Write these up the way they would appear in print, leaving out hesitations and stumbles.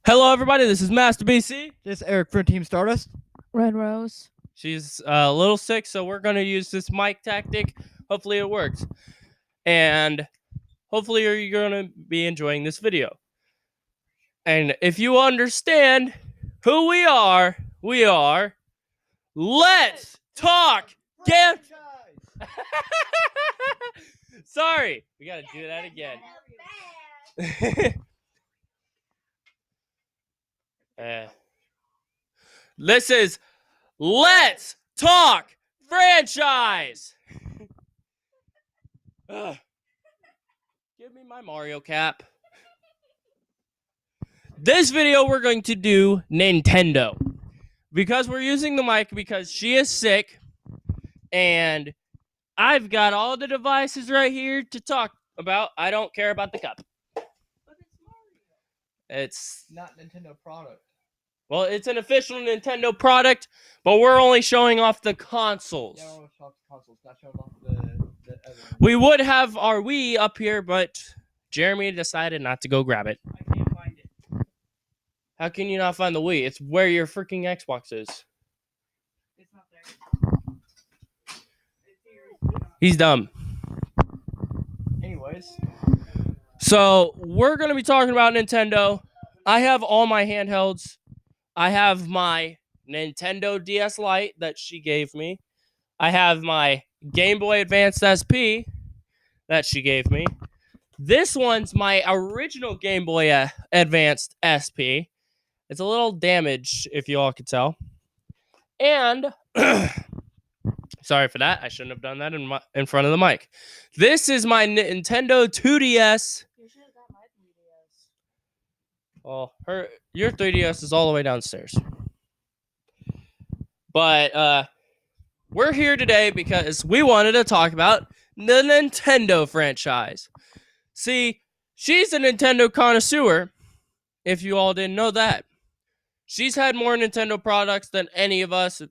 Hello, everybody. This is Master BC. This is Eric from Team Stardust. RedRose. She's a little sick, so we're going to use this mic tactic. Hopefully it works. And hopefully you're going to be enjoying this video. And if you understand who we are Let's Talk Game. Sorry. We got to do that again. This is Let's Talk Franchise. Give me my Mario cap. This video we're going to do Nintendo. Because we're using the mic because she is sick. And I've got all the devices right here to talk about. I don't care about the cup. But it's Mario. It's not Nintendo product. Well, it's an official Nintendo product, but we're only showing off the consoles. Yeah, we're showing off the consoles, not showing off the other. We would have our Wii up here, but Jeremy decided not to go grab it. I can't find it. How can you not find the Wii? It's where your freaking Xbox is. It's not there. He's dumb. Anyways. So, we're going to be talking about Nintendo. I have all my handhelds. I have my Nintendo DS Lite that she gave me. I have my Game Boy Advance SP that she gave me. This one's my original Game Boy Advanced SP. It's a little damaged, if you all could tell. And, sorry for that. I shouldn't have done that in front of the mic. This is my Nintendo 2DS. You should have got my 3DS. Well, your 3DS is all the way downstairs. But we're here today because we wanted to talk about the Nintendo franchise. See, she's a Nintendo connoisseur, if you all didn't know that. She's had more Nintendo products than any of us.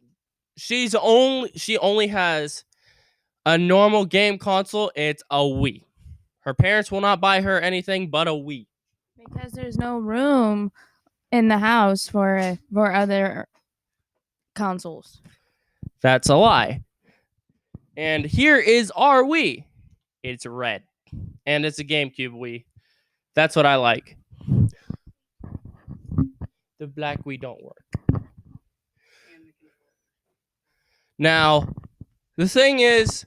She only has a normal game console. It's a Wii. Her parents will not buy her anything but a Wii. Because there's no room in the house for other consoles. That's a lie. And here is our Wii. It's red. And it's a GameCube Wii. That's what I like. The black Wii don't work. Now, the thing is,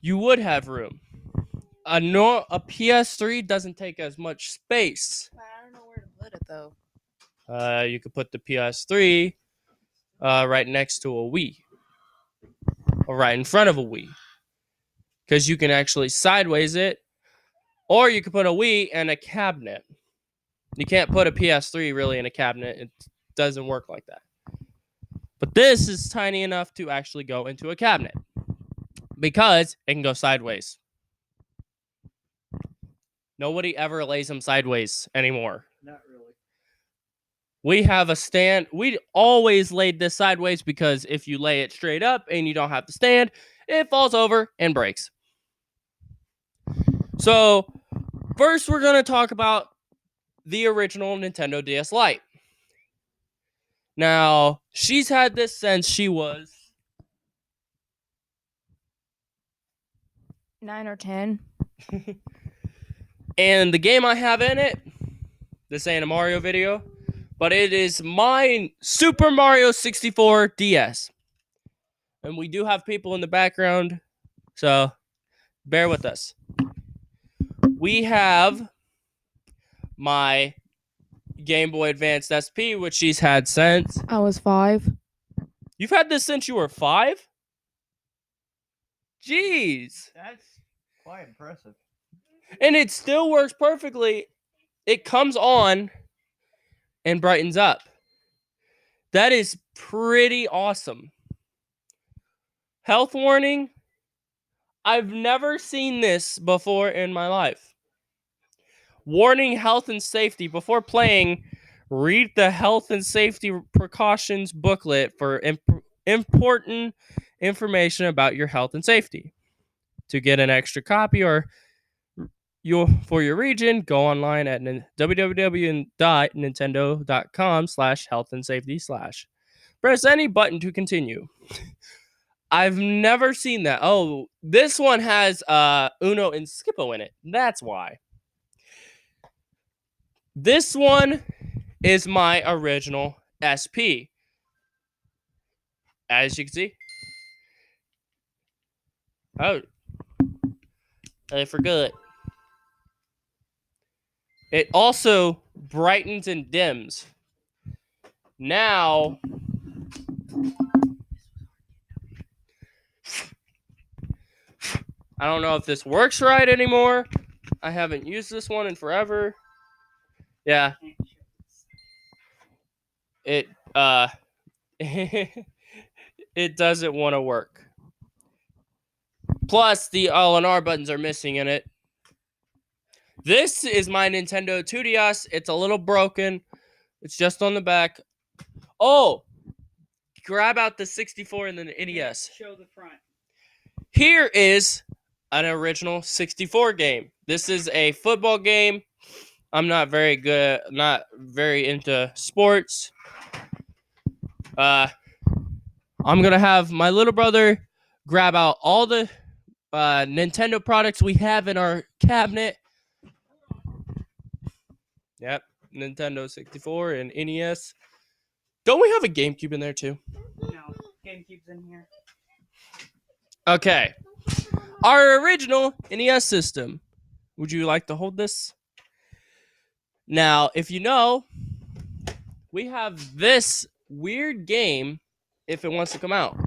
you would have room. A PS3 doesn't take as much space. I don't know where to put it though. You could put the PS3 right next to a Wii. Or right in front of a Wii. Because you can actually sideways it. Or you could put a Wii and a cabinet. You can't put a PS3 really in a cabinet. It doesn't work like that. But this is tiny enough to actually go into a cabinet. Because it can go sideways. Nobody ever lays them sideways anymore. Not really. We have a stand. We always laid this sideways because if you lay it straight up and you don't have the stand, it falls over and breaks. So, first we're going to talk about the original Nintendo DS Lite. Now, she's had this since she was 9 or 10. And the game I have in it, this ain't a Mario video, but it is my Super Mario 64 DS. And we do have people in the background, so bear with us. We have my Game Boy Advance SP, which she's had since. I was 5. You've had this since you were 5? Jeez. That's quite impressive. And it still works perfectly. It comes on and brightens up. That is pretty awesome. Health warning. I've never seen this before in my life. Warning health and safety. Before playing, read the health and safety precautions booklet for important information about your health and safety. To get an extra copy or for your region, go online at www.nintendo.com/health-and-safety/. Press any button to continue. I've never seen that. Oh, this one has Uno and Skippo in it. That's why. This one is my original SP. As you can see. Oh, I forgot. It also brightens and dims. Now, I don't know if this works right anymore. I haven't used this one in forever. Yeah. It it doesn't want to work. Plus, the L and R buttons are missing in it. This is my Nintendo 2DS. It's a little broken. It's just on the back. Oh, grab out the 64 and the NES. Show the front. Here is an original 64 game. This is a football game. I'm not very into sports. I'm gonna have my little brother grab out all the Nintendo products we have in our cabinet. Yep, Nintendo 64 and NES. Don't we have a GameCube in there too? No, GameCube's in here. Okay. Our original NES system. Would you like to hold this? Now, if you know, we have this weird game if it wants to come out.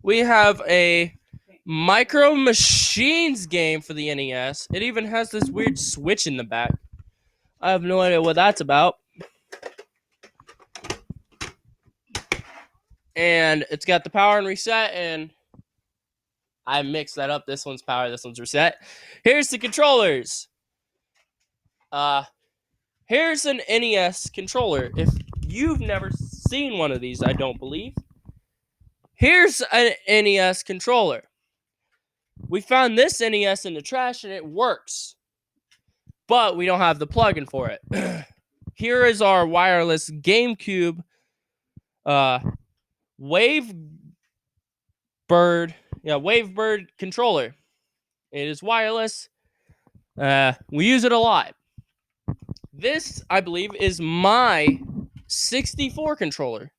We have a Micro Machines game for the NES. It even has this weird switch in the back. I have no idea what that's about. And it's got the power and reset, and I mixed that up. This one's power, this one's reset. Here's the controllers. Here's an NES controller. If you've never seen one of these, I don't believe. Here's an NES controller. We found this NES in the trash and it works. But we don't have the plug-in for it. Here is our wireless GameCube Wavebird controller. It is wireless. We use it a lot. This, I believe, is my 64 controller.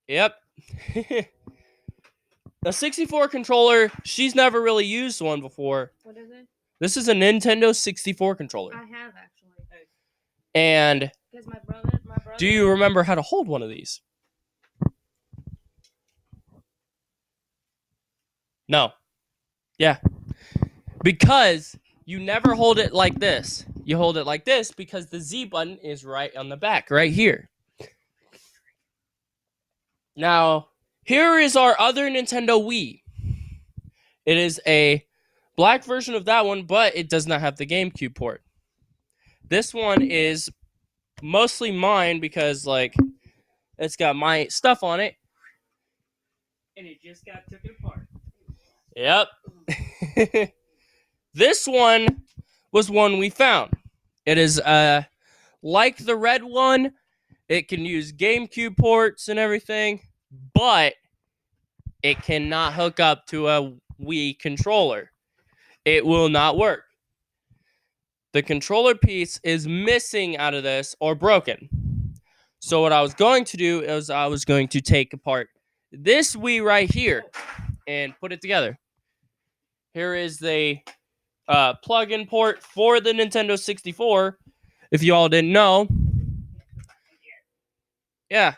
Yep. A 64 controller, she's never really used one before. What is it? This is a Nintendo 64 controller. I have actually. And Because my brother. do you remember how to hold one of these? No. Yeah. Because you never hold it like this. You hold it like this because the Z button is right on the back, right here. Now, here is our other Nintendo Wii. It is a black version of that one, but it does not have the GameCube port. This one is mostly mine because, like, it's got my stuff on it. And it just got taken apart. Yep. This one was one we found. It is like the red one. It can use GameCube ports and everything, but it cannot hook up to a Wii controller. It will not work. The controller piece is missing out of this or broken. So what I was going to do is I was going to take apart this Wii right here and put it together. Here is the plug-in port for the Nintendo 64. If you all didn't know. Yeah.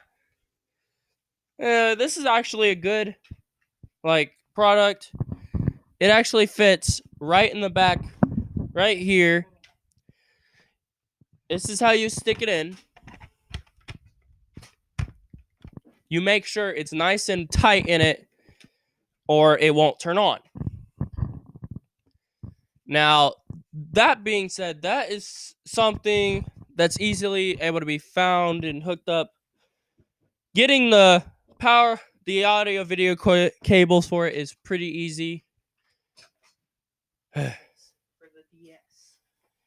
This is actually a good product. It actually fits right in the back, right here. This is how you stick it in. You make sure it's nice and tight in it, or it won't turn on. Now, that being said, that is something that's easily able to be found and hooked up. Getting the audio video cables for it is pretty easy. for the DS.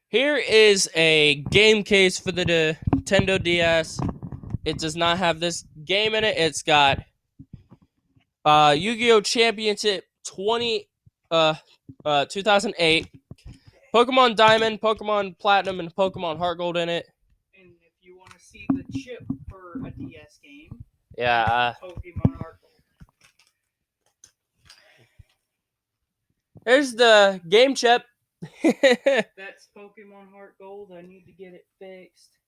Here is a game case for the Nintendo DS. It does not have this game in it. It's got Yu-Gi-Oh! Championship 2008, Pokemon Diamond, Pokemon Platinum, and Pokemon Heart Gold in it. And if you want to see the chip for a DS game, Yeah. Pokemon Heart Gold. There's the game chip. That's Pokemon Heart Gold. I need to get it fixed.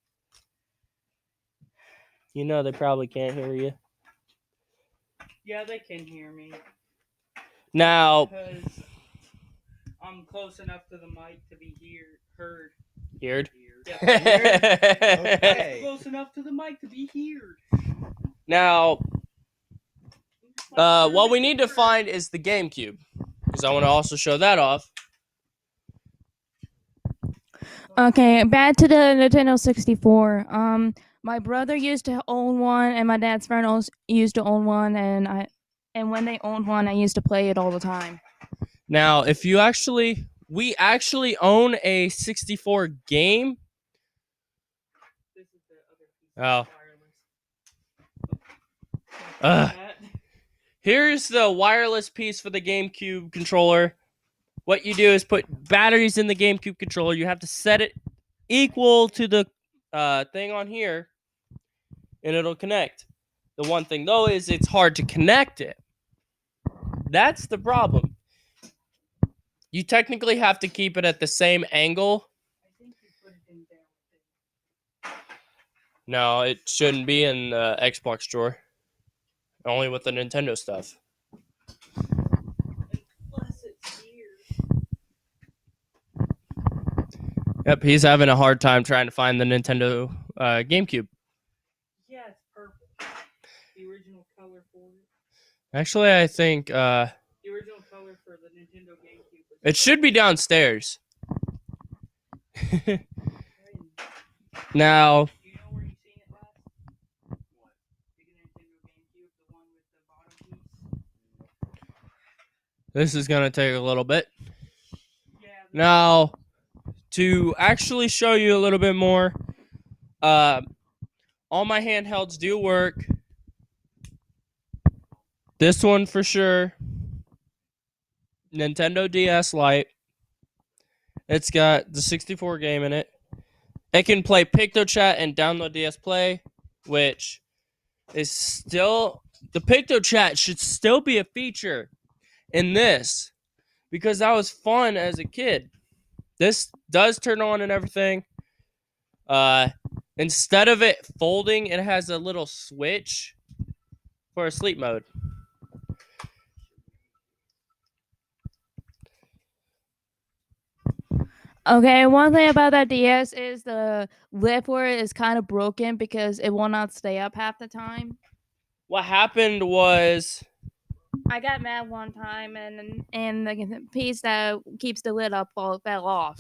You know they probably can't hear you. Yeah, they can hear me. Now, Because I'm close enough to the mic to be heard. heard. Yeah, Okay. close enough to the mic to be heard. Now, what we need to find is the GameCube, because I want to also show that off. Okay, back to the Nintendo 64. My brother used to own one, and my dad's friend also used to own one, and when they owned one, I used to play it all the time. Now, we actually own a 64 game. This is the other piece Oh. wireless. Here's the wireless piece for the GameCube controller. What you do is put batteries in the GameCube controller. You have to set it equal to the thing on here, and it'll connect. The one thing, though, is it's hard to connect it. That's the problem. You technically have to keep it at the same angle. I think you put it in there. No, it shouldn't be in the Xbox drawer. Only with the Nintendo stuff. Unless it's here. Yep, he's having a hard time trying to find the Nintendo GameCube. Yeah, it's purple. The original color for it. Actually, I think The original color for the Nintendo GameCube was it should be downstairs. Now, Do you know where you seen it last? What? The Nintendo GameCube, the one with the bottom piece? this is going to take a little bit. Yeah. Now, to actually show you a little bit more, all my handhelds do work. This one for sure. Nintendo DS Lite. It's got the 64 game in it. It can play PictoChat and download DS Play, which is still... The PictoChat should still be a feature in this, because that was fun as a kid. This does turn on and everything. Instead of it folding, it has a little switch for a sleep mode. Okay, one thing about that DS is the lid for it is kind of broken because it will not stay up half the time. What happened was... I got mad one time, and the piece that keeps the lid up fell off.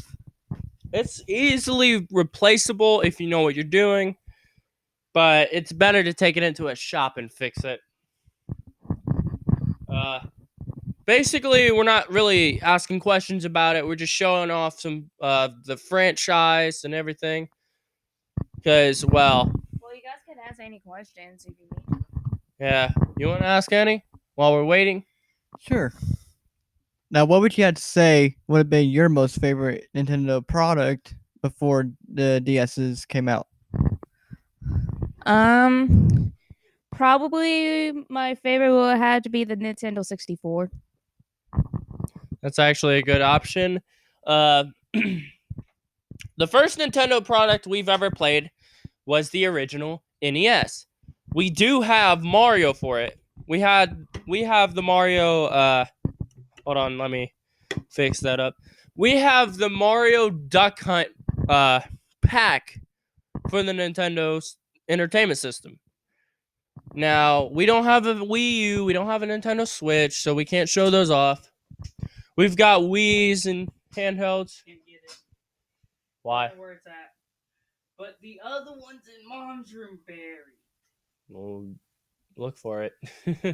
It's easily replaceable if you know what you're doing, but it's better to take it into a shop and fix it. Basically, we're not really asking questions about it. We're just showing off some the franchise and everything. Because, well, Well, you guys can ask any questions if you need. yeah. You want to ask any while we're waiting? Sure. Now, what would you have to say would have been your most favorite Nintendo product before the DSs came out? Probably my favorite would have to be the Nintendo 64. That's actually a good option. The first Nintendo product we've ever played was the original NES. We do have Mario for it. We have the Mario hold on, let me fix that up. We have the Mario Duck Hunt pack for the Nintendo's entertainment system. Now, we don't have a Wii U, we don't have a Nintendo Switch, so we can't show those off. We've got Wii's and handhelds. Can't get it. Why? I don't know where it's at. But the other one's in Mom's room buried. Well, Look for it.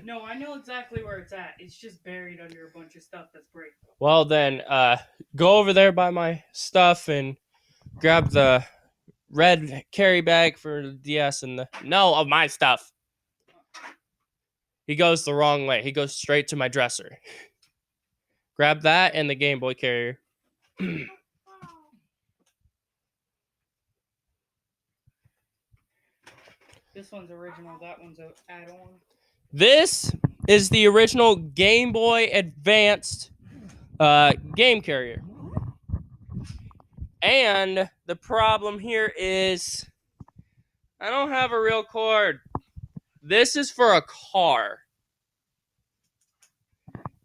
No, I know exactly where it's at. It's just buried under a bunch of stuff that's breakable. Well, then, go over there by my stuff and grab the red carry bag for the DS and of my stuff. He goes the wrong way. He goes straight to my dresser. Grab that and the Game Boy carrier. This one's original. That one's an add-on. This is the original Game Boy Advanced game carrier. And the problem here is I don't have a real cord. This is for a car.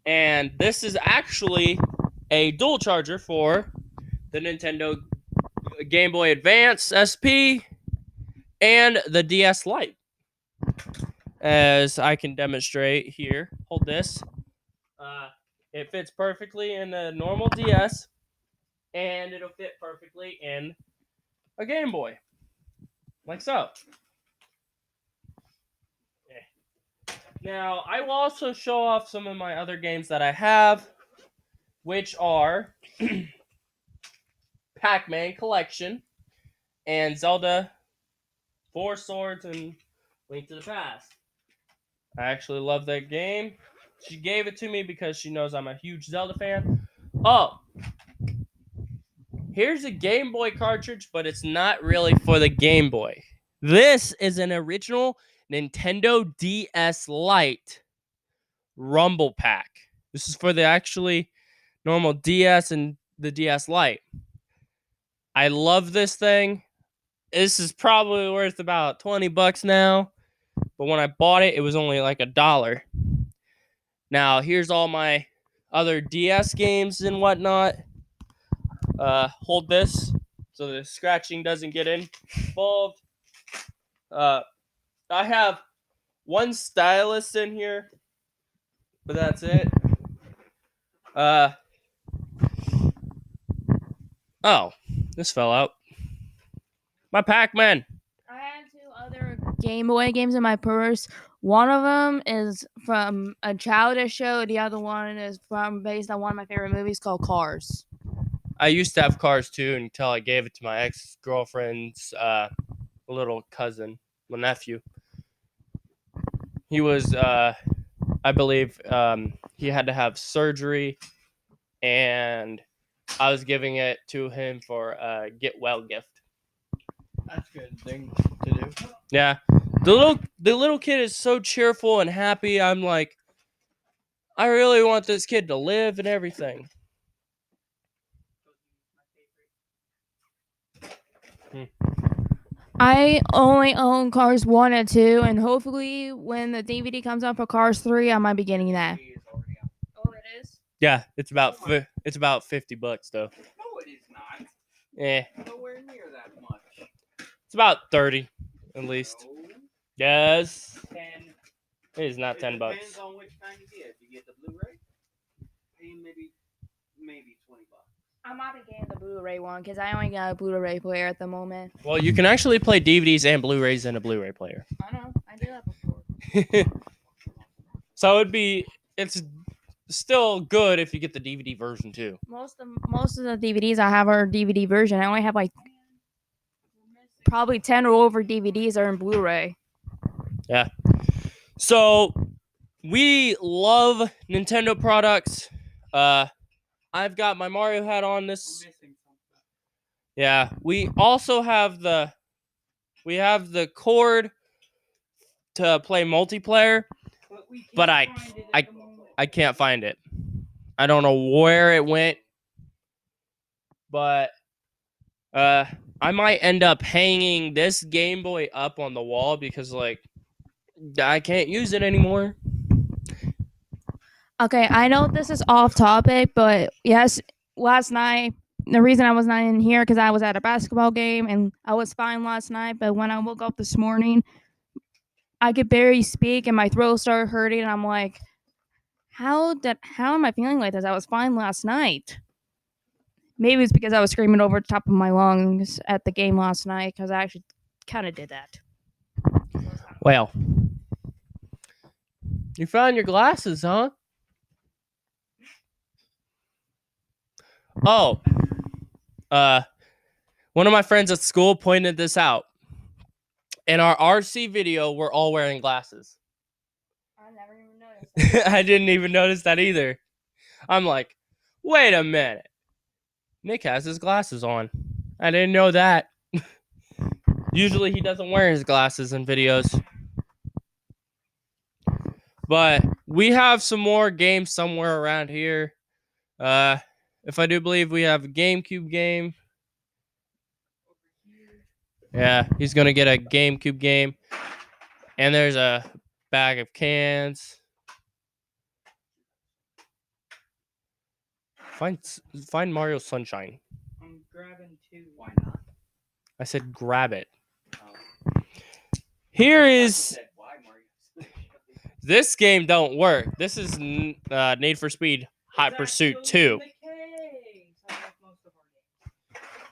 And this is actually a dual charger for the Nintendo Game Boy Advance SP and the DS Lite. As I can demonstrate here. Hold this. It fits perfectly in a normal DS, and it'll fit perfectly in a Game Boy. Like so. Now, I will also show off some of my other games that I have, which are Pac-Man Collection and Zelda Four Swords and Link to the Past. I actually love that game. She gave it to me because she knows I'm a huge Zelda fan. Oh, here's a Game Boy cartridge, but it's not really for the Game Boy. This is an original Nintendo DS Lite Rumble Pack. This is for the actually normal DS and the DS Lite. I love this thing. This is probably worth about $20 now, but when I bought it, it was only like $1. Now, here's all my other DS games and whatnot. Hold this so the scratching doesn't get involved. I have one stylus in here, but that's it. Oh, this fell out. My Pac-Man. I had two other Game Boy games in my purse. One of them is from a childish show. The other one is based on one of my favorite movies called Cars. I used to have cars too until I gave it to my ex-girlfriend's little cousin, my nephew. He was, I believe, he had to have surgery, and I was giving it to him for a get well gift. That's a good thing to do. Yeah, the little kid is so cheerful and happy. I'm like, I really want this kid to live and everything. I only own Cars 1 and 2, and hopefully when the DVD comes out for Cars 3, I might be getting that. Oh, it is? Yeah, it's about $50 though. No, it is not. Yeah, Nowhere near that much. it's about 30 at least. No, Yes, 10. it is not it $10. depends on which kind you get. If you get the Blu-ray, paying maybe $20. I might be getting the Blu-ray one because I only got a Blu-ray player at the moment. Well, you can actually play DVDs and Blu-rays in a Blu-ray player. I know. I did that before. So it's still good if you get the DVD version too. Most of the DVDs I have are DVD version. I only have like probably 10 or over DVDs are in Blu-ray. Yeah. So we love Nintendo products. I've got my Mario hat on this. Yeah. We also have the cord to play multiplayer, but I can't find it. I don't know where it went, but I might end up hanging this Game Boy up on the wall because like I can't use it anymore. Okay, I know this is off topic, but yes, last night the reason I was not in here because I was at a basketball game and I was fine last night. But when I woke up this morning, I could barely speak and my throat started hurting. And I'm like, how am I feeling like this? I was fine last night. Maybe it's because I was screaming over the top of my lungs at the game last night because I actually kind of did that. Well, You found your glasses, huh? Oh. One of my friends at school pointed this out. In our RC video, we're all wearing glasses. I never even noticed. I didn't even notice that either. I'm like, wait a minute. Nick has his glasses on. I didn't know that. Usually he doesn't wear his glasses in videos. But we have some more games somewhere around here. If I do believe we have a GameCube game. Yeah, he's gonna get a GameCube game. And there's a bag of cans. Find Mario Sunshine. I'm grabbing 2. Why not? I said grab it. Oh. Here I is said, why Mario? this game don't work. This is Need for Speed Hot Pursuit 2.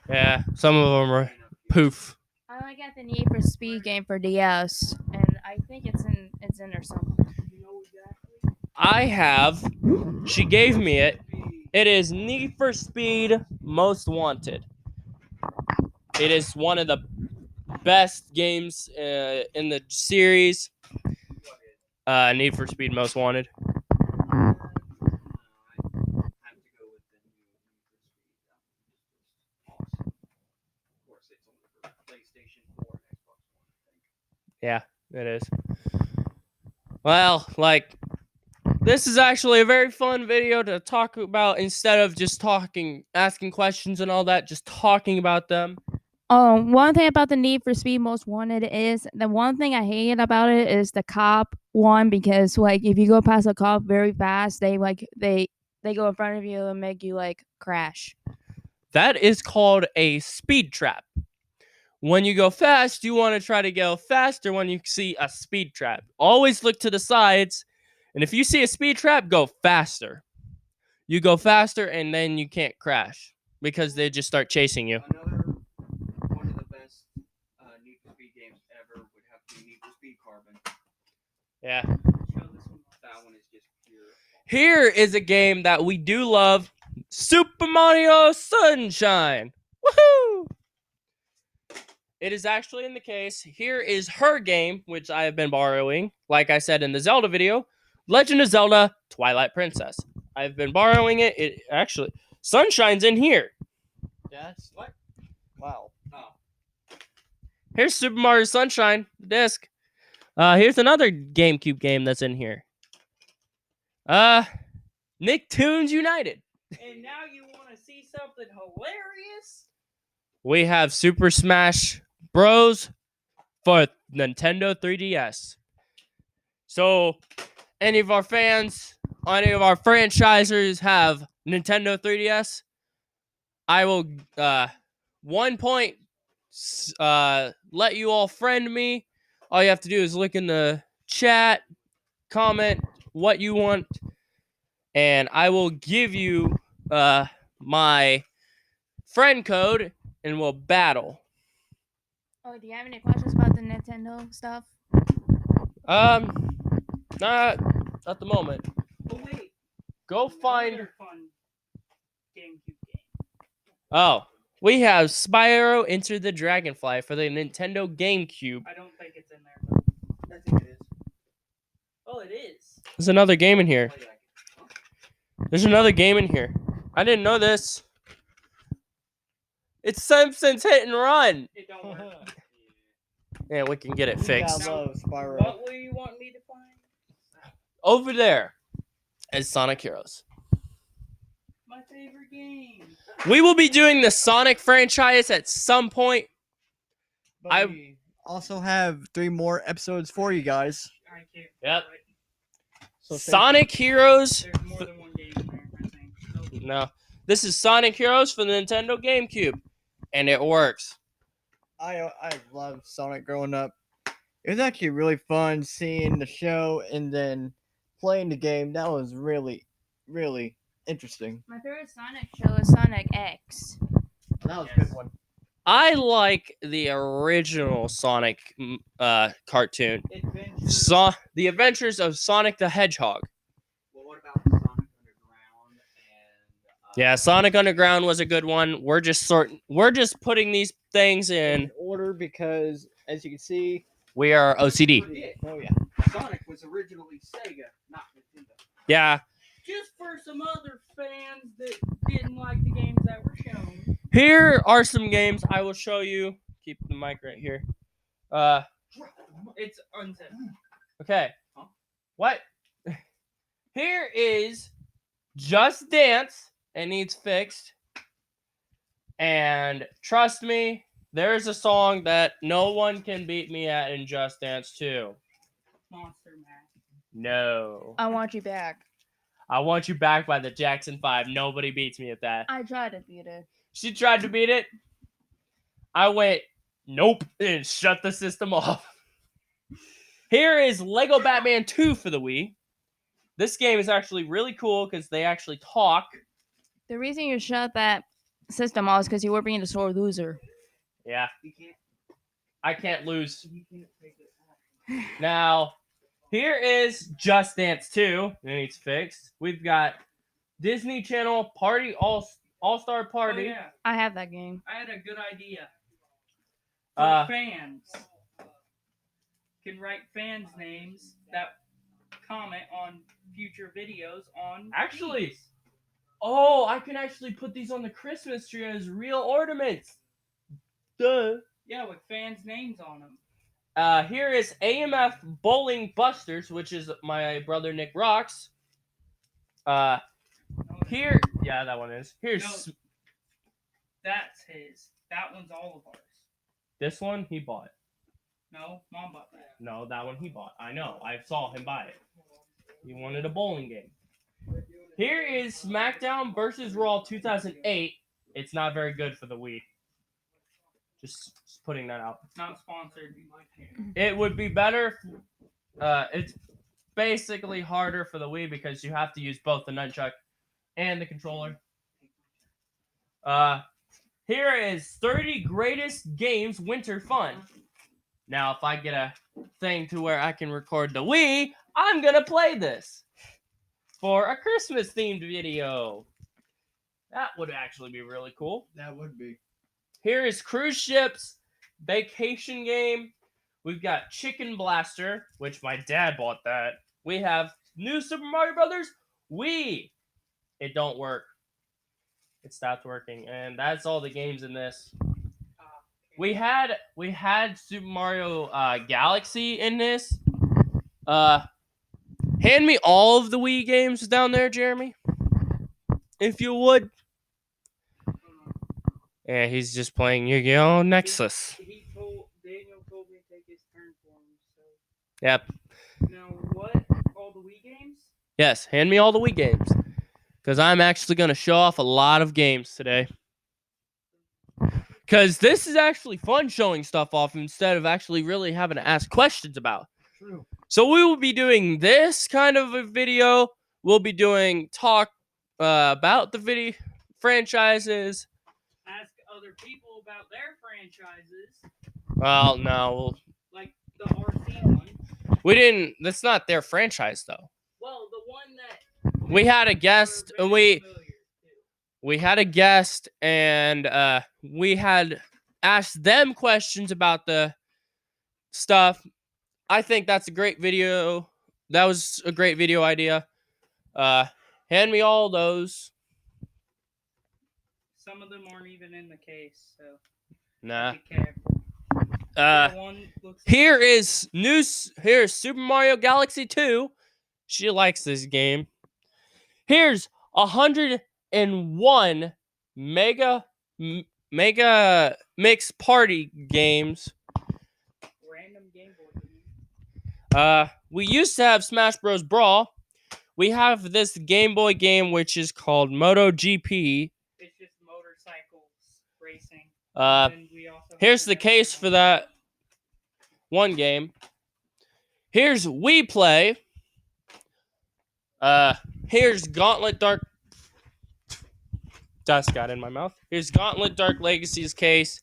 Yeah, some of them are poof. I only got the Need for Speed game for DS, and I think it's in there somewhere. You know exactly. I have. She gave me it. It is Need for Speed Most Wanted. It is one of the best games in the series. Need for Speed Most Wanted. I have to go with the new Need for Speed. Awesome. Of course, it's only for PlayStation 4 and Xbox One, I think. Yeah, it is. Well, like, this is actually a very fun video to talk about instead of just asking questions and all that, just talking about them. Oh, one thing about the Need for Speed Most Wanted is the one thing I hate about it is the cop one, because like if you go past a cop very fast, they go in front of you and make you like crash. That is called a speed trap. When you go fast, you want to try to go faster when you see a speed trap. Always look to the sides, and if you see a speed trap, go faster. You go faster, and then you can't crash because they just start chasing you. Another one of the best Need for Speed games ever would have to be Need for Speed Carbon. Yeah. Show this one. That one is just pure. Here is a game that we do love, Super Mario Sunshine. Woohoo! It is actually in the case. Here is her game, which I have been borrowing. Like I said in the Zelda video, Legend of Zelda Twilight Princess. I've been borrowing it. It actually, Sunshine's in here. Yes. What? Wow. Oh. Here's Super Mario Sunshine, the disc. Here's another GameCube game that's in here. Nicktoons United. And now you want to see something hilarious? We have Super Smash Bros. For Nintendo 3DS. So, any of our fans, any of our franchisers have Nintendo 3DS, I will 1 point let you all friend me. All you have to do is look in the chat, comment what you want, and I will give you my friend code, and we'll battle. Oh, do you have any questions about the Nintendo stuff? Not at the moment. Oh wait. Go find. Another fun GameCube game. Oh, we have Spyro Enter the Dragonfly for the Nintendo GameCube. I don't think it's in there. But I think it is. oh, it is. There's another game in here. Play like it. There's another game in here. I didn't know this. It's Simpsons Hit and Run. It don't work. Yeah, we can get it You fixed. gotta love Spyro. What will you want me to find? Over there is Sonic Heroes. My favorite game. We will be doing the Sonic franchise at some point. But we also have 3 more episodes for you guys. I can't. Yep. Right. So stay Sonic Heroes. There's more than one game in there, I think. Nope. No. This is Sonic Heroes for the Nintendo GameCube. And it works. I loved Sonic growing up. It was actually really fun seeing the show and then playing the game. That was really, really interesting. My favorite Sonic show is Sonic X. That was a good one. I like the original Sonic cartoon. Adventure The Adventures of Sonic the Hedgehog. Well, what about Sonic Underground and? Yeah, Sonic Underground was a good one. We're just putting these things In in. order because, as you can see, We are OCD. Forget, oh yeah, Sonic was originally Sega, not Nintendo. Yeah. Just for some other fans that didn't like the games that were shown. Here are some games I will show you. Keep the mic right here. It's unsaid. Okay. Huh? What? Here is Just Dance. It needs fixed. And trust me, there's a song that no one can beat me at in Just Dance 2. Monster Mash. No. I want you back. I Want You Back by the Jackson 5. Nobody beats me at that. I tried to beat it. She tried to beat it. I went, nope, and shut the system off. Here is Lego Batman 2 for the Wii. This game is actually really cool because they actually talk. The reason you shut that system off is because you were being a sore loser. Yeah, You can't. I can't lose. You can't take it off. Now, here is Just Dance 2. It needs fixed. We've got Disney Channel Party All-Star Party. Oh, yeah. I have that game. I had a good idea. For Uh, fans. Can write fans' names that comment on future videos on Actually- these. Oh, I can actually put these on the Christmas tree as real ornaments. Duh. Yeah, with fans' names on them. Here is AMF Bowling Busters, which is my brother Nick Rocks. Here, yeah, that one is. Here's No. That's his. That one's all of ours. this one he bought. No, Mom bought that. No, that one he bought. I know. I saw him buy it. He wanted a bowling game. Here is SmackDown vs. Raw 2008. It's not very good for the Wii. Just putting that out. Not sponsored. It would be better. It's basically harder for the Wii because you have to use both the nunchuck and the controller. Here is 30 Greatest Games Winter Fun. Now, if I get a thing to where I can record the Wii, I'm gonna play this for a Christmas themed video. That would actually be really cool. that would be. Here is Cruise Ships Vacation Game. We've got Chicken Blaster, which my dad bought that. We have New Super Mario Brothers Wii. It don't work. It stopped working, and that's all the games in this. We had Super Mario Galaxy in this. Hand me all of the Wii games down there, Jeremy, if you would. Yeah, he's just playing Yu-Gi-Oh! Nexus. Daniel told me to take his turn for him. So Yep. now what? All the Wii games? Yes, hand me all the Wii games. Because I'm actually going to show off a lot of games today. Because this is actually fun showing stuff off instead of actually really having to ask questions about. True. So we will be doing this kind of a video. We'll be doing talk about the video franchises. Ask other people about their franchises, Well, no, like the RC one. we didn't. That's not their franchise, though. Well, the one that We had a guest, we're and very familiar to. we had a guest, and we had asked them questions about the stuff. I think that's a great video. That was a great video idea. Hand me all those. Some of them aren't even in the case, so Nah. be careful. Uh, The one looks here's Super Mario Galaxy 2. She likes this game. Here's 101 mega mix party games. random Game Boy game. We used to have Smash Bros. Brawl. We have this Game Boy game which is called MotoGP. It's just motorcycles racing. And we also have Here's the case for that one game. Here's Wii Play. Here's Gauntlet Dark. Dust got in my mouth. Here's Gauntlet Dark Legacy's case.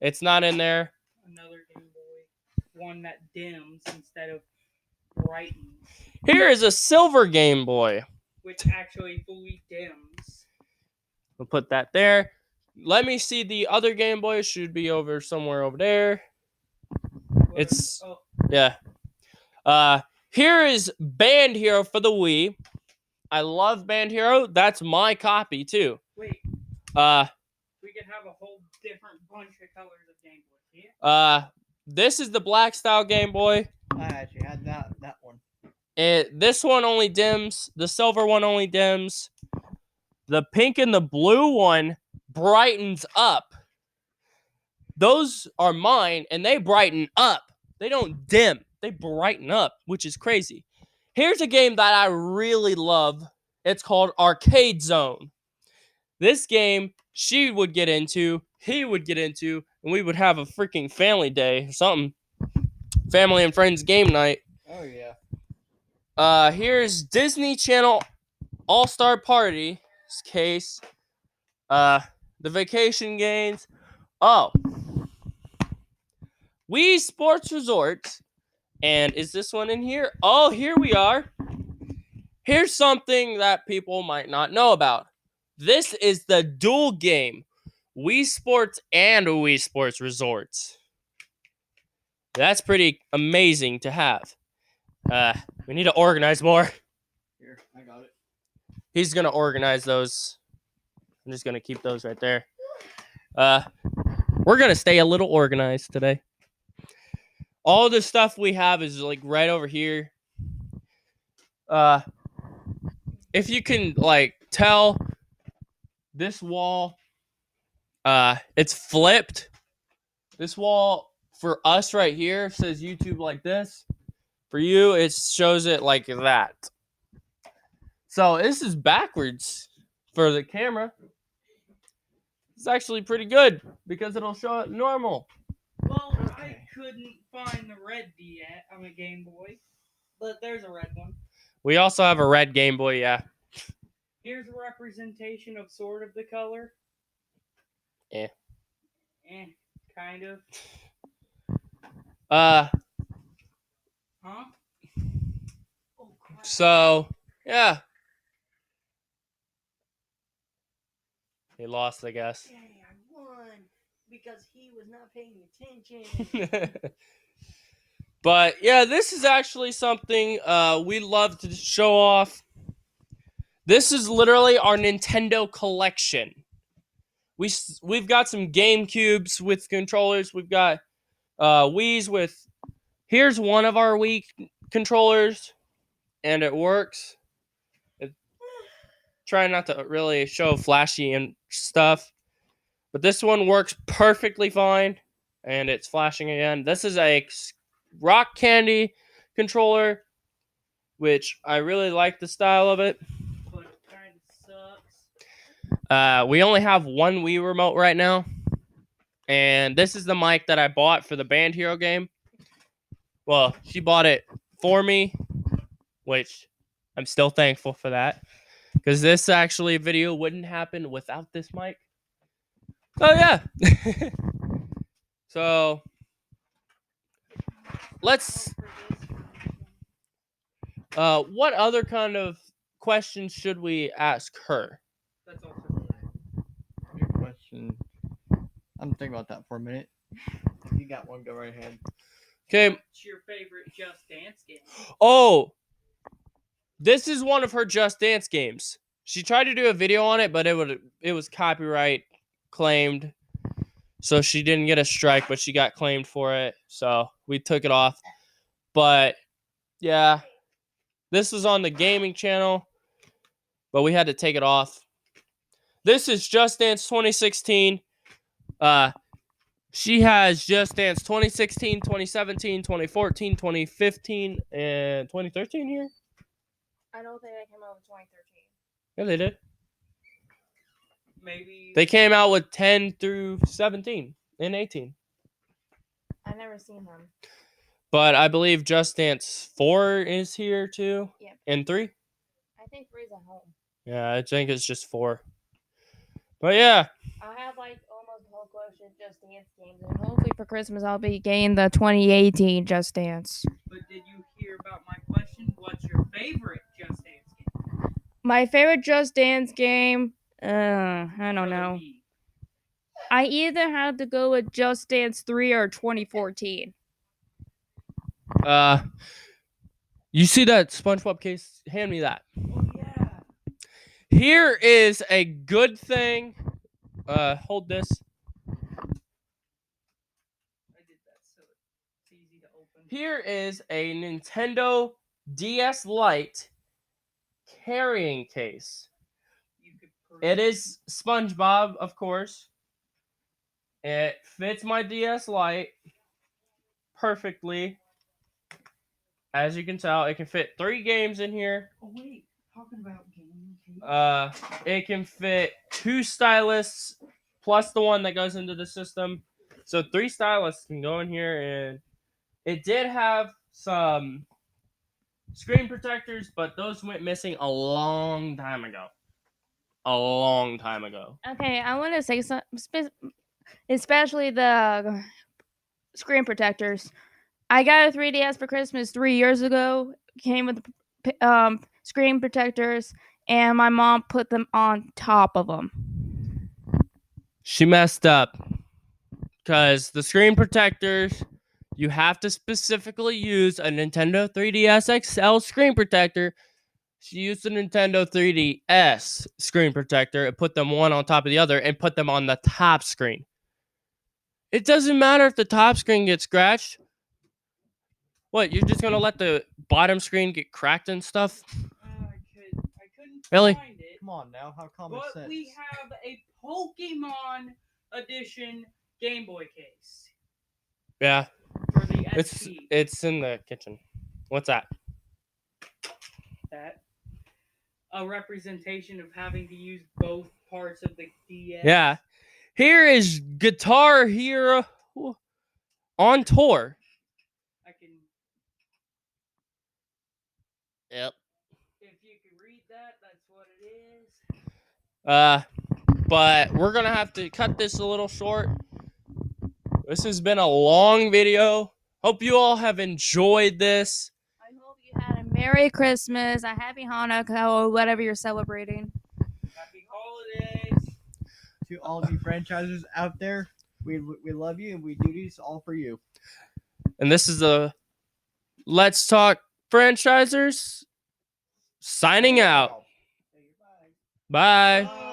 It's not in there. Another Game Boy. one that dims instead of brightens, Here is a silver Game Boy. which actually fully dims. We'll put that there. Let me see the other Game Boy. Should be over somewhere over there. It's Oh, yeah. Here is Band Hero for the Wii. I love Band Hero. That's my copy too. wait. Uh, We could have a whole different bunch of colors of Game Boy. Yeah. this is the black style Game Boy. I actually had that one. This one only dims. The silver one only dims. The pink and the blue one brightens up. Those are mine, and they brighten up. They don't dim. They brighten up, which is crazy. Here's a game that I really love. It's called Arcade Zone. This game, she would get into, he would get into, and we would have a freaking family day or something. Family and friends game night. Oh yeah. Here's Disney Channel All-Star Party case. The vacation games. Oh. Wii Sports Resorts. And is this one in here? Oh, here we are. Here's something that people might not know about. This is the dual game. Wii Sports and Wii Sports Resorts. That's pretty amazing to have. We need to organize more. Here, I got it. He's gonna organize those. I'm just gonna keep those right there. We're gonna stay a little organized today. All the stuff we have is like right over here. If you can like tell, this wall, it's flipped. This wall for us right here says YouTube like this. For you, it shows it like that. So this is backwards for the camera. It's actually pretty good because it'll show it normal. Well, I couldn't find the red Game Boy, but there's a red one. We also have a red Game Boy, yeah. Here's a representation of sort of the color. Eh. Kind of. Huh? Oh, crap. So, yeah. He lost, I guess. Yay, I won because he was not paying attention. But yeah, this is actually something we love to show off. This is literally our Nintendo collection. We've got some GameCubes with controllers. We've got Wii's with. Here's one of our Wii controllers, and it works. Trying not to really show flashy and stuff, but this one works perfectly fine, and it's flashing again. This is a Rock Candy controller, which I really like the style of it. But it kind of sucks. We only have one Wii remote right now, and this is the mic that I bought for the Band Hero game. Well, she bought it for me, which I'm still thankful for that, because this actually video wouldn't happen without this mic. Oh yeah. So let's. What other kind of questions should we ask her? That's also Good question. I'm thinking about that for a minute. If you got one, go right ahead. Okay. What's your favorite Just Dance game? Oh, this is one of her Just Dance games. She tried to do a video on it, but it was copyright claimed, so she didn't get a strike, but she got claimed for it, so we took it off. But yeah, this was on the gaming channel, but we had to take it off. This is Just Dance 2016. She has Just Dance 2016, 2017, 2014, 2015, and 2013 here. I don't think they came out with 2013. Yeah, they did. Maybe They came out with 10 through 17 and 18. I've never seen them. But I believe Just Dance 4 is here too. Yep. And 3? I think 3's at home. Yeah, I think it's just 4. But yeah, I have like almost the whole collection of Just Dance games, and hopefully for Christmas I'll be getting the 2018 Just Dance. But did you hear about my question? What's your favorite Just Dance game? My favorite Just Dance game, I don't For the know. Wii. I either had to go with Just Dance 3 or 2014. you see that SpongeBob case? Hand me that. Oh yeah. Here is a good thing. Hold this. I did that so it's easy to open. Here is a Nintendo DS Lite carrying case. You could It is SpongeBob, of course. It fits my DS Lite perfectly. As you can tell, it can fit 3 games in here. Oh wait, talking about gaming case. It can fit 2 styluses plus the one that goes into the system. So 3 styluses can go in here, and it did have some screen protectors, but those went missing a long time ago. A long time ago. Okay, I want to say something, especially the screen protectors. I got a 3DS for Christmas 3 years ago. Came with screen protectors, and my mom put them on top of them. She messed up because the screen protectors, you have to specifically use a Nintendo 3DS XL screen protector. She used the Nintendo 3DS screen protector and put them one on top of the other and put them on the top screen. It doesn't matter if the top screen gets scratched. What, you're just gonna let the bottom screen get cracked and stuff? I couldn't Really? find it. Come on now, how common But sense. we have a Pokemon edition Game Boy case Yeah, for the SP. it's in the kitchen. What's that? That a representation of having to use both parts of the DS. Yeah. Here is Guitar Hero on tour. I can. Yep. If you can read that, that's what it is. But we're gonna have to cut this a little short. This has been a long video. Hope you all have enjoyed this. I hope you had a Merry Christmas, a Happy Hanukkah, or whatever you're celebrating. Happy holidays. To all of you franchisers out there, we love you and we do this all for you. And this is the Let's Talk Franchisers signing out. Say goodbye. Bye.